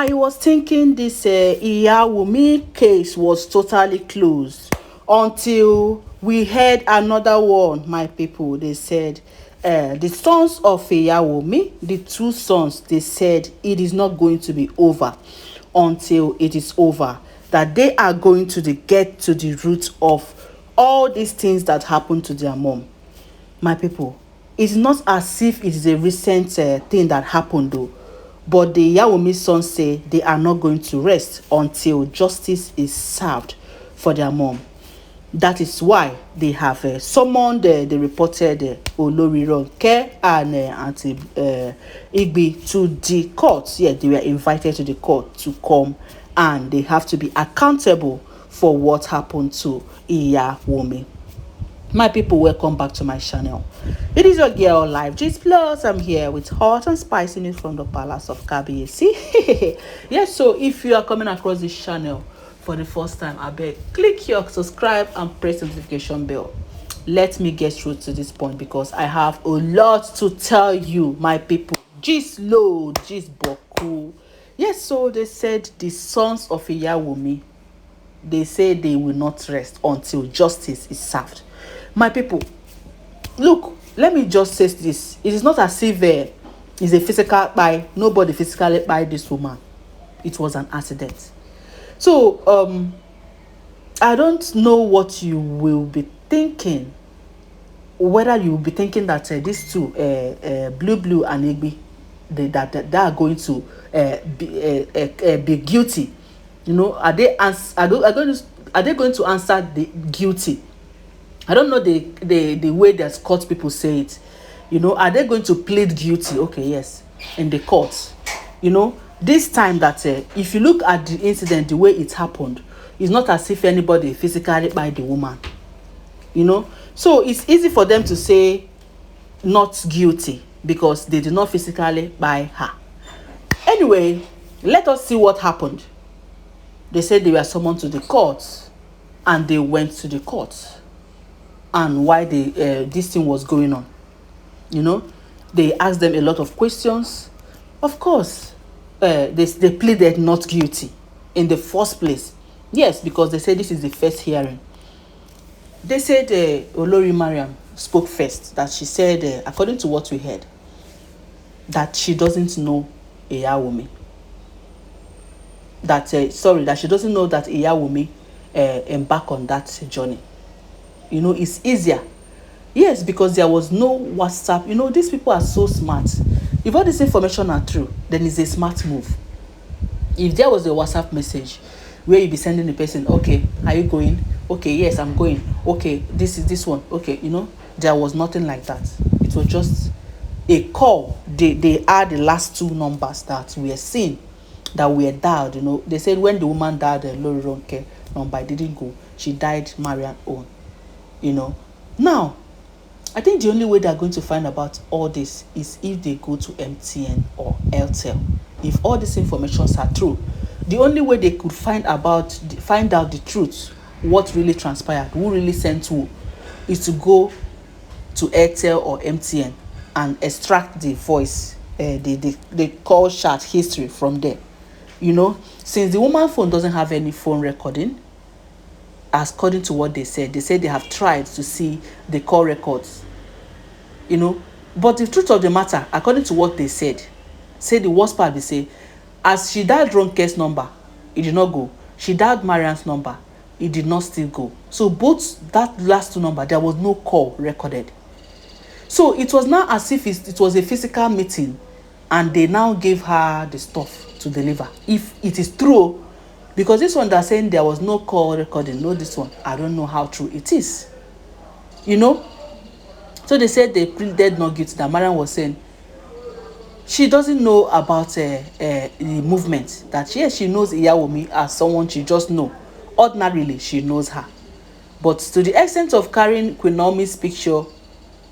I was thinking this iyawumi case was totally closed until we heard another one. My people, they said the sons of iyawumi, the two sons, they said it is not going to be over until it is over, that they are going to get to the root of all these things that happened to their mom. My people, it's not as if it is a recent thing that happened though, but the iyawumi sons say they are not going to rest until justice is served for their mom. That is why they have summoned, they reported olori Ronke and auntie Igbi to the court. Yeah, they were invited to the court to come, and they have to be accountable for what happened to iyawumi. My people, welcome back to my channel. It is your girl Live Gist Plus. I'm here with hot and spicy news from the palace of Kabiyesi. Yes, so if you are coming across this channel for the first time, I beg, click your subscribe and press the notification bell. Let me get through to this point because I have a lot to tell you, my people. Gist load, gist boku. Yes, so they said the sons of iyawumi, they say they will not rest until justice is served. My people, look, let me just say this. It is not as if it's a physical by nobody physically by this woman. It was an accident. So I don't know what you will be thinking, whether you will be thinking that these two blue and Igbi, they are going to be guilty. You know, are they going to answer the guilty? I don't know the way that court people say it. You know, are they going to plead guilty? Okay, yes, in the court. You know, this time that if you look at the incident, the way it happened, it's not as if anybody physically by the woman. You know, so it's easy for them to say not guilty because they did not physically buy her. Anyway, let us see what happened. They said they were summoned to the court, and they went to the court. And why this thing was going on, you know, they asked them a lot of questions. Of course, they pleaded not guilty in the first place. Yes, because they said this is the first hearing. They said olori Mariam spoke first. That she said, according to what we heard, that she doesn't know iyawumi. That she doesn't know that iyawumi embarked on that journey. You know, it's easier. Yes, because there was no WhatsApp. You know, these people are so smart. If all this information are true, then it's a smart move. If there was a WhatsApp message where you be sending the person, okay, are you going? Okay, yes, I'm going. Okay, this is this one. Okay, you know, there was nothing like that. It was just a call. They are the last two numbers that we are seeing that were dialed. You know, they said when the woman dialed the olori Ronke number, it didn't go. She died Mariam own. You know, now I think the only way they're going to find about all this is if they go to MTN or Airtel. If all these informations are true, the only way they could find out the truth, what really transpired, who really sent who, is to go to Airtel or MTN and extract the voice, the call chat history from there. You know, since the woman's phone doesn't have any phone recording, according to what they said they have tried to see the call records, you know, but the truth of the matter, according to what they said the worst part, they say as she dialed Ronke's number, it did not go. She dialed Mariam's number, it did not still go. So both that last two number, there was no call recorded. So it was not as if it was a physical meeting and they now gave her the stuff to deliver. If it is true, because this one they're saying there was no call recording, no this one, I don't know how true it is. You know? So they said they pleaded not guilty. That Mariam was saying she doesn't know about the movement. That yes, she knows iyawumi as someone she just know. Ordinarily, she knows her. But to the extent of carrying Queen Naomi's picture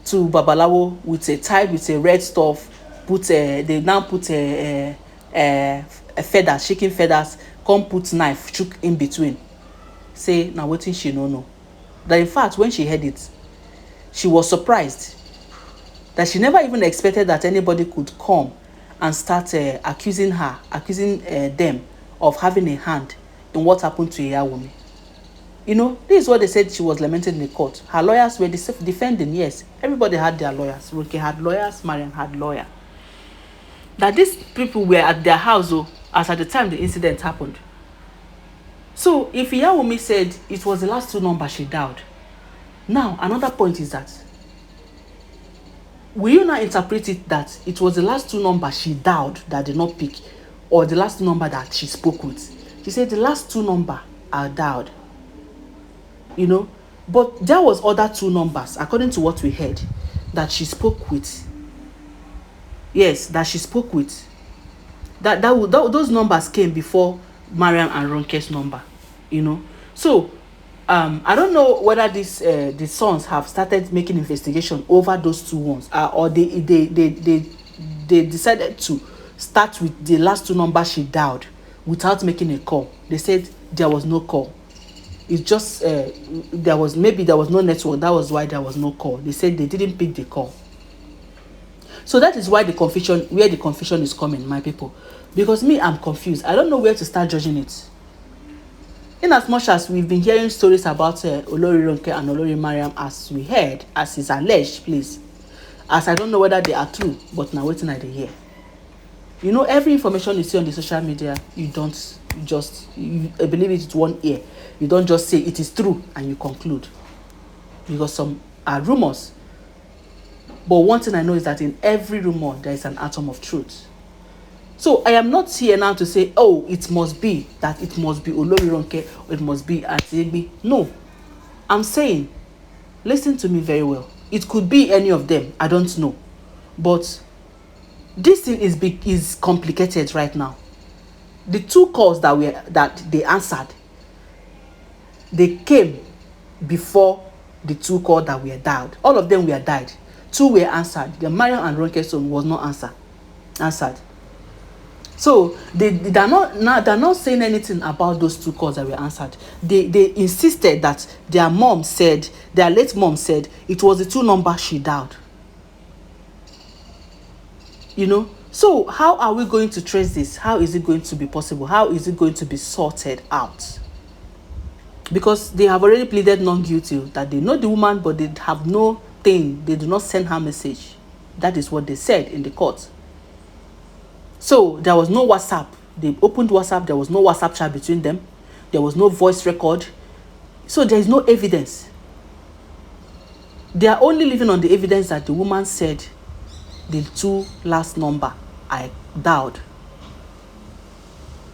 to Babalawo tied with a red stuff, they now put a feather, shaking feathers, come put knife chook in between. Say now wetin she no know. That in fact when she heard it, she was surprised. That she never even expected that anybody could come and start accusing them of having a hand in what happened to iyawumi. You know, this is what they said she was lamenting in the court. Her lawyers were defending, yes. Everybody had their lawyers. Ronke had lawyers, Mariam had lawyer. That these people were at their house, as at the time the incident happened. So if iyawumi said it was the last 2 numbers she dialed, now another point is that, will you now interpret it that it was the last 2 numbers she dialed that did not pick, or the last number that she spoke with? She said the last 2 numbers are dialed. You know, but there was other 2 numbers, according to what we heard, that she spoke with. Yes, that she spoke with. Those numbers came before Mariam and Ronke's number. You know, so I don't know whether the sons have started making investigation over those 2 ones, or they decided to start with the last 2 numbers she dialed without making a call. They said there was no call. It's just there was no network. That was why there was no call. They said they didn't pick the call. So that is why the confusion is coming, my people. Because me, I'm confused. I don't know where to start judging it. In as much as we've been hearing stories about Olori Ronke and Olori Mariam, as we heard, as is alleged, please. As I don't know whether they are true, but now waiting at the hear. You know, every information you see on the social media, you don't just believe it with one ear. You don't just say it is true and you conclude, because some are rumors. But one thing I know is that in every rumor there is an atom of truth. So I am not here now to say, oh, it must be Olori Ronke, or it must be Auntie. No, I'm saying, listen to me very well. It could be any of them. I don't know, but this thing is complicated right now. The 2 calls that they answered, they came before the 2 calls that were dialed. All of them were dialed. 2 were answered. The Mariam and Ronke son was not answered. So they're not saying anything about those 2 calls that were answered. They insisted that their late mom said it was the 2 numbers she dialed. You know, so how are we going to trace this? How is it going to be possible? How is it going to be sorted out? Because they have already pleaded non guilty, that they know the woman, but they have no thing. They do not send her message. That is what they said in the court. So there was no WhatsApp. They opened WhatsApp. There was no WhatsApp chat between them. There was no voice record. So there is no evidence. They are only living on the evidence that the woman said the 2 last number I dialed.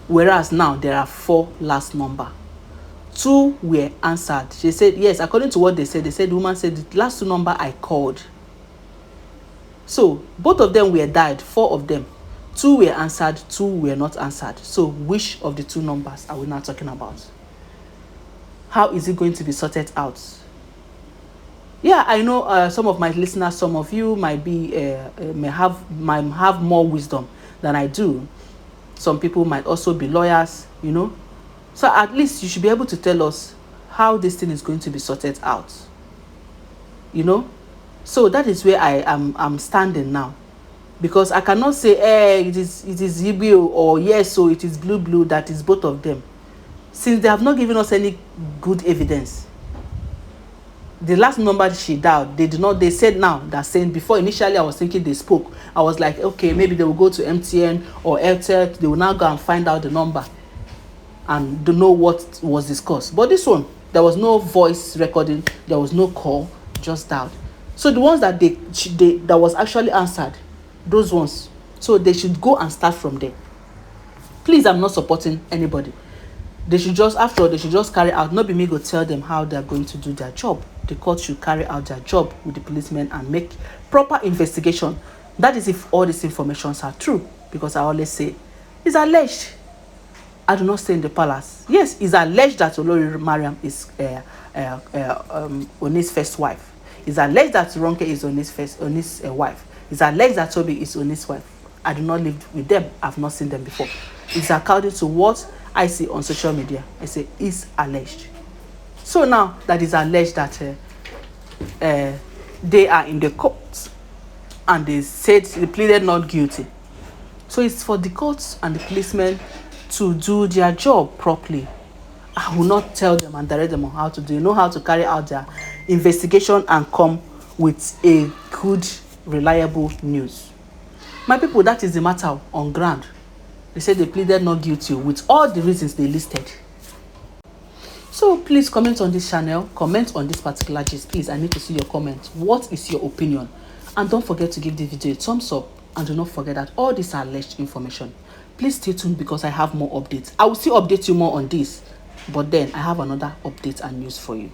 Whereas now there are 4 last number. 2 were answered. She said, yes, according to what they said the woman said the last 2 number I called. So both of them were dialed, 4 of them. 2 were answered, 2 were not answered. So which of the 2 numbers are we now talking about? How is it going to be sorted out? Yeah, I know some of my listeners, some of you might have more wisdom than I do. Some people might also be lawyers, you know. So at least you should be able to tell us how this thing is going to be sorted out. You know? So that is where I'm standing now. Because I cannot say, it is Igbo, or yes, so it is blue, that is both of them. Since they have not given us any good evidence. The last number she dialed, they said now, that saying before, initially I was thinking they spoke. I was like, okay, maybe they will go to MTN or Airtel, they will now go and find out the number and don't know what was discussed. But this one, there was no voice recording, there was no call, just dialed. So the ones that that was actually answered, those ones, so they should go and start from there. Please, I'm not supporting anybody. They should just carry out, not be me go tell them how they're going to do their job. The court should carry out their job with the policemen and make proper investigation. That is if all these informations are true. Because I always say, it's alleged. I do not stay in the palace. Yes, it's alleged that Olori Mariam is Oni's first wife. It's alleged that Ronke is Oni's wife. It's alleged that Toby is Oni's wife. I do not live with them. I've not seen them before. It's according to what I see on social media. I say it's alleged. So now that is alleged that they are in the court and they said they pleaded not guilty. So it's for the courts and the policemen to do their job properly. I will not tell them and direct them on how to do. They know how to carry out their investigation and come with a good, reliable news. My people, that is the matter on ground. They said they pleaded not guilty with all the reasons they listed. So please comment on this channel, comment on this particular gist. Please, I need to see your comment. What is your opinion? And don't forget to give the video a thumbs up. And do not forget that all these are alleged information. Please stay tuned because I have more updates. I will still update you more on this. But then I have another update and news for you.